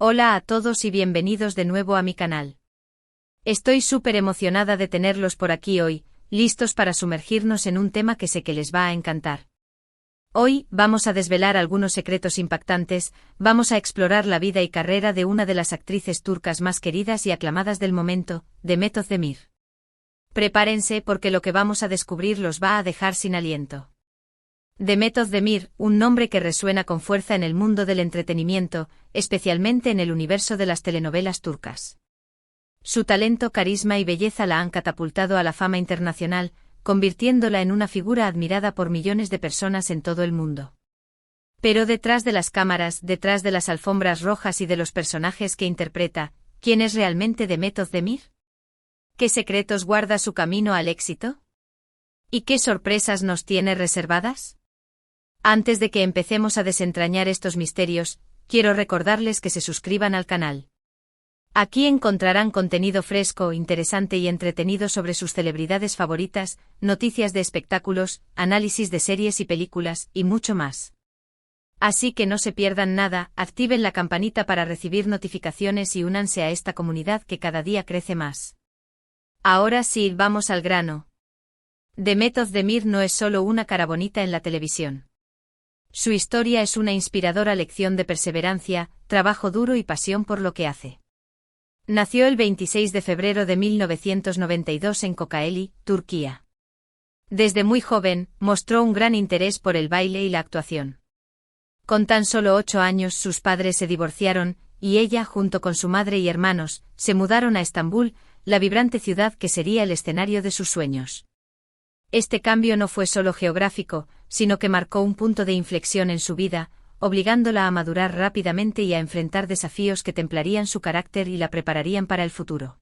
Hola a todos y bienvenidos de nuevo a mi canal. Estoy súper emocionada de tenerlos por aquí hoy, listos para sumergirnos en un tema que sé que les va a encantar. Hoy, vamos a desvelar algunos secretos impactantes, vamos a explorar la vida y carrera de una de las actrices turcas más queridas y aclamadas del momento, Demet Özdemir. Prepárense porque lo que vamos a descubrir los va a dejar sin aliento. Demet Özdemir, un nombre que resuena con fuerza en el mundo del entretenimiento, especialmente en el universo de las telenovelas turcas. Su talento, carisma y belleza la han catapultado a la fama internacional, convirtiéndola en una figura admirada por millones de personas en todo el mundo. Pero detrás de las cámaras, detrás de las alfombras rojas y de los personajes que interpreta, ¿quién es realmente Demet Özdemir? ¿Qué secretos guarda su camino al éxito? ¿Y qué sorpresas nos tiene reservadas? Antes de que empecemos a desentrañar estos misterios, quiero recordarles que se suscriban al canal. Aquí encontrarán contenido fresco, interesante y entretenido sobre sus celebridades favoritas, noticias de espectáculos, análisis de series y películas, y mucho más. Así que no se pierdan nada, activen la campanita para recibir notificaciones y únanse a esta comunidad que cada día crece más. Ahora sí, vamos al grano. Demet Özdemir no es solo una cara bonita en la televisión. Su historia es una inspiradora lección de perseverancia, trabajo duro y pasión por lo que hace. Nació el 26 de febrero de 1992 en Kocaeli, Turquía. Desde muy joven, mostró un gran interés por el baile y la actuación. Con tan solo 8 años sus padres se divorciaron, y ella, junto con su madre y hermanos, se mudaron a Estambul, la vibrante ciudad que sería el escenario de sus sueños. Este cambio no fue solo geográfico, sino que marcó un punto de inflexión en su vida, obligándola a madurar rápidamente y a enfrentar desafíos que templarían su carácter y la prepararían para el futuro.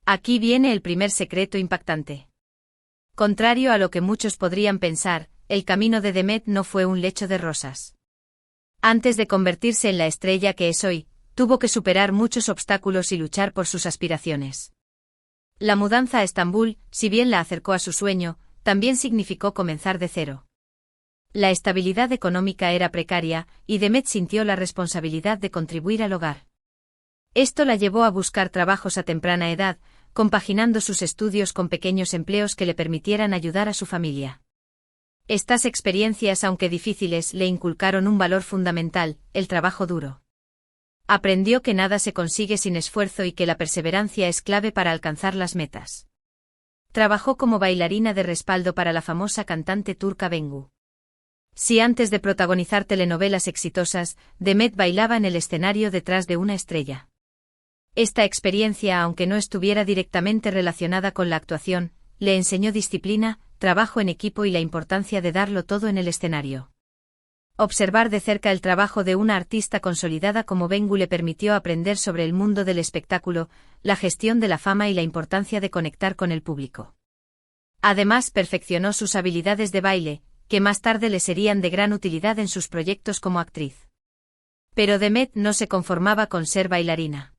Aquí viene el primer secreto impactante. Contrario a lo que muchos podrían pensar, el camino de Demet no fue un lecho de rosas. Antes de convertirse en la estrella que es hoy, tuvo que superar muchos obstáculos y luchar por sus aspiraciones. La mudanza a Estambul, si bien la acercó a su sueño, también significó comenzar de cero. La estabilidad económica era precaria, y Demet sintió la responsabilidad de contribuir al hogar. Esto la llevó a buscar trabajos a temprana edad, compaginando sus estudios con pequeños empleos que le permitieran ayudar a su familia. Estas experiencias, aunque difíciles, le inculcaron un valor fundamental, el trabajo duro. Aprendió que nada se consigue sin esfuerzo y que la perseverancia es clave para alcanzar las metas. Trabajó como bailarina de respaldo para la famosa cantante turca Bengu. Si antes de protagonizar telenovelas exitosas, Demet bailaba en el escenario detrás de una estrella. Esta experiencia, aunque no estuviera directamente relacionada con la actuación, le enseñó disciplina, trabajo en equipo y la importancia de darlo todo en el escenario. Observar de cerca el trabajo de una artista consolidada como Bengu le permitió aprender sobre el mundo del espectáculo, la gestión de la fama y la importancia de conectar con el público. Además, perfeccionó sus habilidades de baile, que más tarde le serían de gran utilidad en sus proyectos como actriz. Pero Demet no se conformaba con ser bailarina.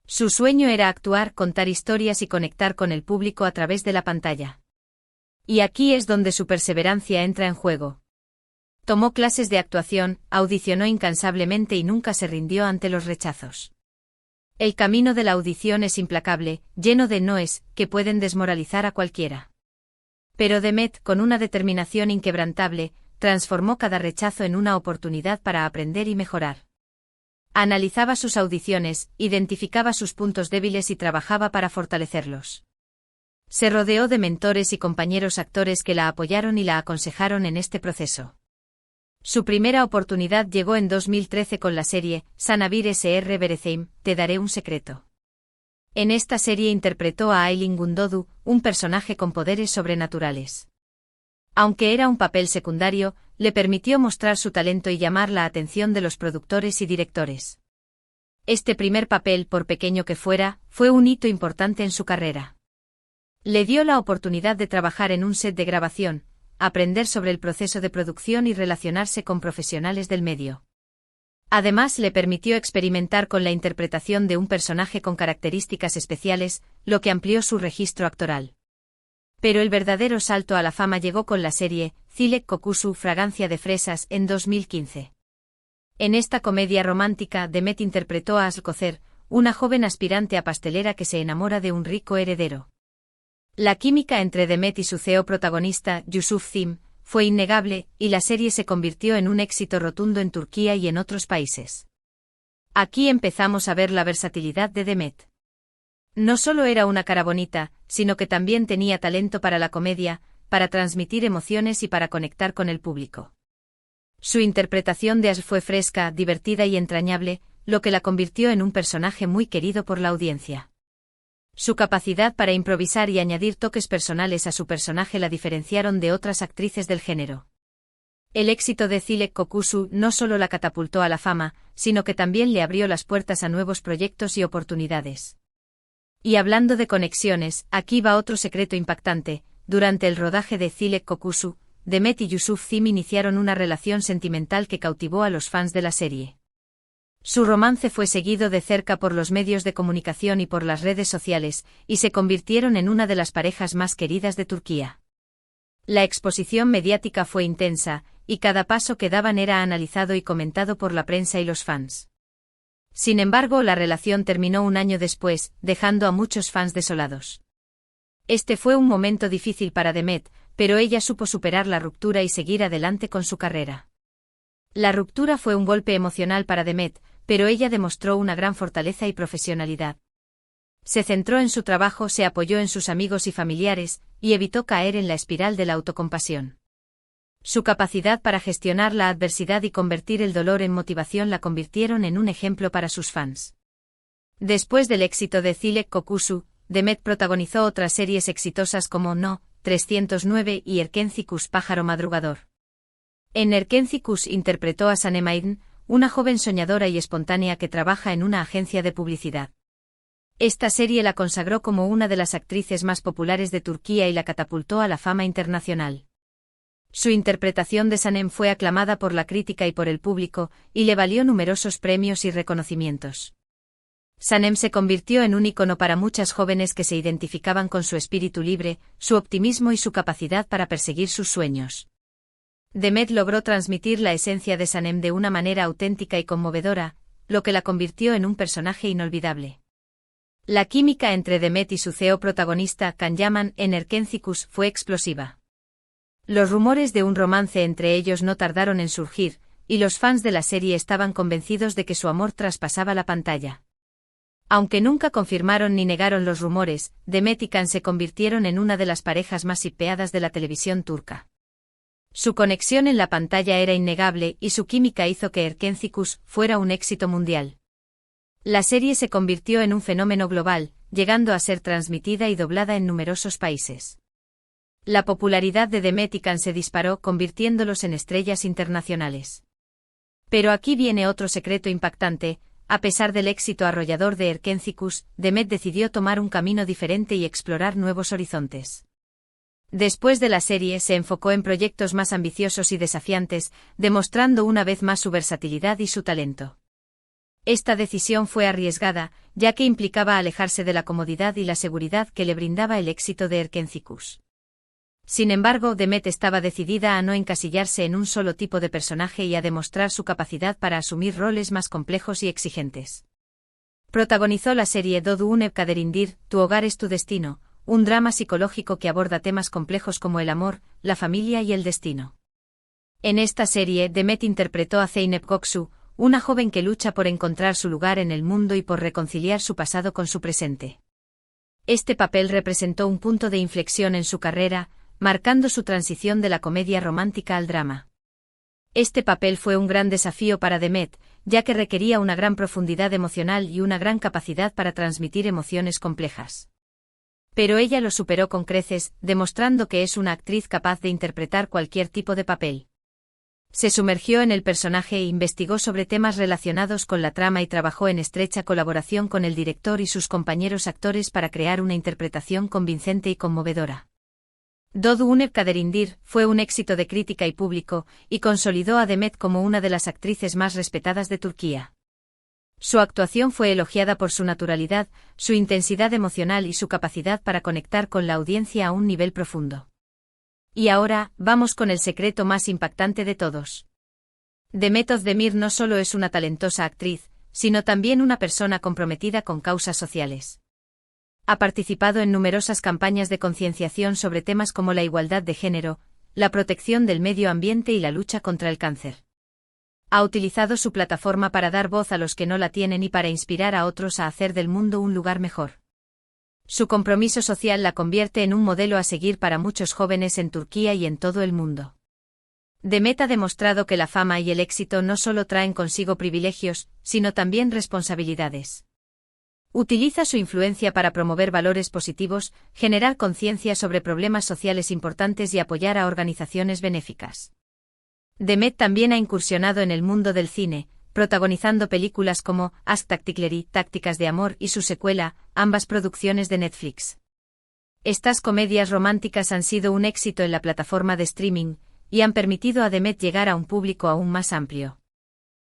Su sueño era actuar, contar historias y conectar con el público a través de la pantalla. Y aquí es donde su perseverancia entra en juego. Tomó clases de actuación, audicionó incansablemente y nunca se rindió ante los rechazos. El camino de la audición es implacable, lleno de noes, que pueden desmoralizar a cualquiera. Pero Demet, con una determinación inquebrantable, transformó cada rechazo en una oportunidad para aprender y mejorar. Analizaba sus audiciones, identificaba sus puntos débiles y trabajaba para fortalecerlos. Se rodeó de mentores y compañeros actores que la apoyaron y la aconsejaron en este proceso. Su primera oportunidad llegó en 2013 con la serie Sana Bir Sr. Vereceğim, Te daré un secreto. En esta serie interpretó a Aylin Gündoğdu, un personaje con poderes sobrenaturales. Aunque era un papel secundario, le permitió mostrar su talento y llamar la atención de los productores y directores. Este primer papel, por pequeño que fuera, fue un hito importante en su carrera. Le dio la oportunidad de trabajar en un set de grabación, aprender sobre el proceso de producción y relacionarse con profesionales del medio. Además, le permitió experimentar con la interpretación de un personaje con características especiales, lo que amplió su registro actoral. Pero el verdadero salto a la fama llegó con la serie Çilek Kokusu, Fragancia de fresas, en 2015. En esta comedia romántica, Demet interpretó a Alcocer, una joven aspirante a pastelera que se enamora de un rico heredero. La química entre Demet y su CEO protagonista, Yusuf Zim, fue innegable, y la serie se convirtió en un éxito rotundo en Turquía y en otros países. Aquí empezamos a ver la versatilidad de Demet. No solo era una cara bonita, sino que también tenía talento para la comedia, para transmitir emociones y para conectar con el público. Su interpretación de Ash fue fresca, divertida y entrañable, lo que la convirtió en un personaje muy querido por la audiencia. Su capacidad para improvisar y añadir toques personales a su personaje la diferenciaron de otras actrices del género. El éxito de Dilek Kokusu no solo la catapultó a la fama, sino que también le abrió las puertas a nuevos proyectos y oportunidades. Y hablando de conexiones, aquí va otro secreto impactante. Durante el rodaje de Dilek Kokusu, Demet y Yusuf Zim iniciaron una relación sentimental que cautivó a los fans de la serie. Su romance fue seguido de cerca por los medios de comunicación y por las redes sociales, y se convirtieron en una de las parejas más queridas de Turquía. La exposición mediática fue intensa, y cada paso que daban era analizado y comentado por la prensa y los fans. Sin embargo, la relación terminó un año después, dejando a muchos fans desolados. Este fue un momento difícil para Demet, pero ella supo superar la ruptura y seguir adelante con su carrera. La ruptura fue un golpe emocional para Demet, pero ella demostró una gran fortaleza y profesionalidad. Se centró en su trabajo, se apoyó en sus amigos y familiares, y evitó caer en la espiral de la autocompasión. Su capacidad para gestionar la adversidad y convertir el dolor en motivación la convirtieron en un ejemplo para sus fans. Después del éxito de Dilek Kokusu, Demet protagonizó otras series exitosas como No. 309 y Erkencikus Pájaro Madrugador. En Erkencikus interpretó a Sanem Aydin, una joven soñadora y espontánea que trabaja en una agencia de publicidad. Esta serie la consagró como una de las actrices más populares de Turquía y la catapultó a la fama internacional. Su interpretación de Sanem fue aclamada por la crítica y por el público, y le valió numerosos premios y reconocimientos. Sanem se convirtió en un ícono para muchas jóvenes que se identificaban con su espíritu libre, su optimismo y su capacidad para perseguir sus sueños. Demet logró transmitir la esencia de Sanem de una manera auténtica y conmovedora, lo que la convirtió en un personaje inolvidable. La química entre Demet y su CEO protagonista, Can Yaman, en Erkencikus, fue explosiva. Los rumores de un romance entre ellos no tardaron en surgir, y los fans de la serie estaban convencidos de que su amor traspasaba la pantalla. Aunque nunca confirmaron ni negaron los rumores, Demet y Can se convirtieron en una de las parejas más hipeadas de la televisión turca. Su conexión en la pantalla era innegable y su química hizo que Erkencikus fuera un éxito mundial. La serie se convirtió en un fenómeno global, llegando a ser transmitida y doblada en numerosos países. La popularidad de Demet y Can se disparó, convirtiéndolos en estrellas internacionales. Pero aquí viene otro secreto impactante. A pesar del éxito arrollador de Erkencikus, Demet decidió tomar un camino diferente y explorar nuevos horizontes. Después de la serie se enfocó en proyectos más ambiciosos y desafiantes, demostrando una vez más su versatilidad y su talento. Esta decisión fue arriesgada, ya que implicaba alejarse de la comodidad y la seguridad que le brindaba el éxito de Erkencikus. Sin embargo, Demet estaba decidida a no encasillarse en un solo tipo de personaje y a demostrar su capacidad para asumir roles más complejos y exigentes. Protagonizó la serie Doğduğun Kaderindir, Tu hogar es tu destino, un drama psicológico que aborda temas complejos como el amor, la familia y el destino. En esta serie, Demet interpretó a Zeynep Göksu, una joven que lucha por encontrar su lugar en el mundo y por reconciliar su pasado con su presente. Este papel representó un punto de inflexión en su carrera, marcando su transición de la comedia romántica al drama. Este papel fue un gran desafío para Demet, ya que requería una gran profundidad emocional y una gran capacidad para transmitir emociones complejas. Pero ella lo superó con creces, demostrando que es una actriz capaz de interpretar cualquier tipo de papel. Se sumergió en el personaje e investigó sobre temas relacionados con la trama y trabajó en estrecha colaboración con el director y sus compañeros actores para crear una interpretación convincente y conmovedora. Doğduğun Kaderindir fue un éxito de crítica y público, y consolidó a Demet como una de las actrices más respetadas de Turquía. Su actuación fue elogiada por su naturalidad, su intensidad emocional y su capacidad para conectar con la audiencia a un nivel profundo. Y ahora, vamos con el secreto más impactante de todos. Demet Özdemir no solo es una talentosa actriz, sino también una persona comprometida con causas sociales. Ha participado en numerosas campañas de concienciación sobre temas como la igualdad de género, la protección del medio ambiente y la lucha contra el cáncer. Ha utilizado su plataforma para dar voz a los que no la tienen y para inspirar a otros a hacer del mundo un lugar mejor. Su compromiso social la convierte en un modelo a seguir para muchos jóvenes en Turquía y en todo el mundo. Demet ha demostrado que la fama y el éxito no solo traen consigo privilegios, sino también responsabilidades. Utiliza su influencia para promover valores positivos, generar conciencia sobre problemas sociales importantes y apoyar a organizaciones benéficas. Demet también ha incursionado en el mundo del cine, protagonizando películas como Aşk Taktikleri, Tácticas de Amor y su secuela, ambas producciones de Netflix. Estas comedias románticas han sido un éxito en la plataforma de streaming, y han permitido a Demet llegar a un público aún más amplio.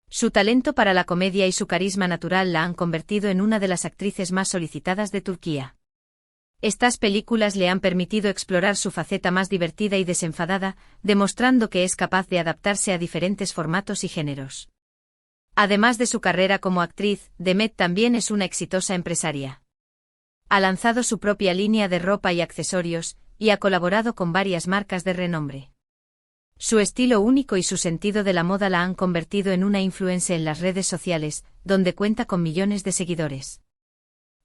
Su talento para la comedia y su carisma natural la han convertido en una de las actrices más solicitadas de Turquía. Estas películas le han permitido explorar su faceta más divertida y desenfadada, demostrando que es capaz de adaptarse a diferentes formatos y géneros. Además de su carrera como actriz, Demet también es una exitosa empresaria. Ha lanzado su propia línea de ropa y accesorios, y ha colaborado con varias marcas de renombre. Su estilo único y su sentido de la moda la han convertido en una influencer en las redes sociales, donde cuenta con millones de seguidores.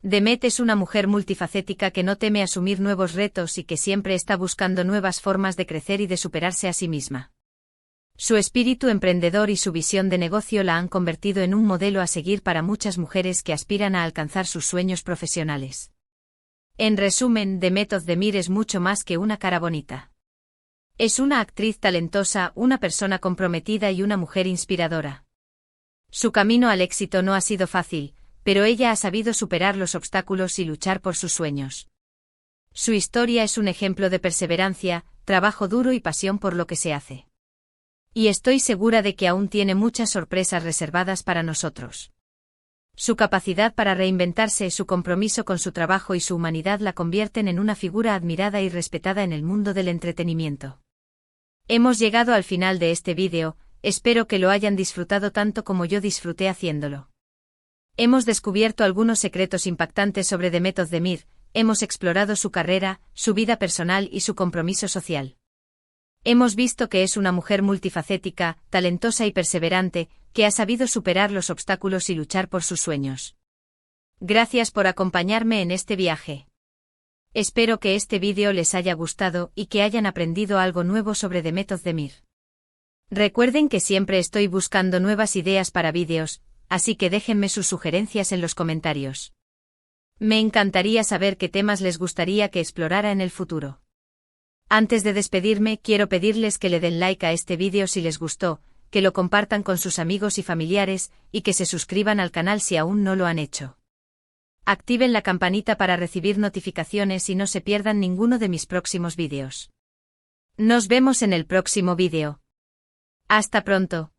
Demet es una mujer multifacética que no teme asumir nuevos retos y que siempre está buscando nuevas formas de crecer y de superarse a sí misma. Su espíritu emprendedor y su visión de negocio la han convertido en un modelo a seguir para muchas mujeres que aspiran a alcanzar sus sueños profesionales. En resumen, Demet Özdemir es mucho más que una cara bonita. Es una actriz talentosa, una persona comprometida y una mujer inspiradora. Su camino al éxito no ha sido fácil, pero ella ha sabido superar los obstáculos y luchar por sus sueños. Su historia es un ejemplo de perseverancia, trabajo duro y pasión por lo que se hace. Y estoy segura de que aún tiene muchas sorpresas reservadas para nosotros. Su capacidad para reinventarse, su compromiso con su trabajo y su humanidad la convierten en una figura admirada y respetada en el mundo del entretenimiento. Hemos llegado al final de este vídeo, espero que lo hayan disfrutado tanto como yo disfruté haciéndolo. Hemos descubierto algunos secretos impactantes sobre Demet Özdemir, hemos explorado su carrera, su vida personal y su compromiso social. Hemos visto que es una mujer multifacética, talentosa y perseverante, que ha sabido superar los obstáculos y luchar por sus sueños. Gracias por acompañarme en este viaje. Espero que este vídeo les haya gustado y que hayan aprendido algo nuevo sobre Demet Özdemir. Recuerden que siempre estoy buscando nuevas ideas para vídeos, así que déjenme sus sugerencias en los comentarios. Me encantaría saber qué temas les gustaría que explorara en el futuro. Antes de despedirme, quiero pedirles que le den like a este vídeo si les gustó, que lo compartan con sus amigos y familiares, y que se suscriban al canal si aún no lo han hecho. Activen la campanita para recibir notificaciones y no se pierdan ninguno de mis próximos vídeos. Nos vemos en el próximo vídeo. Hasta pronto.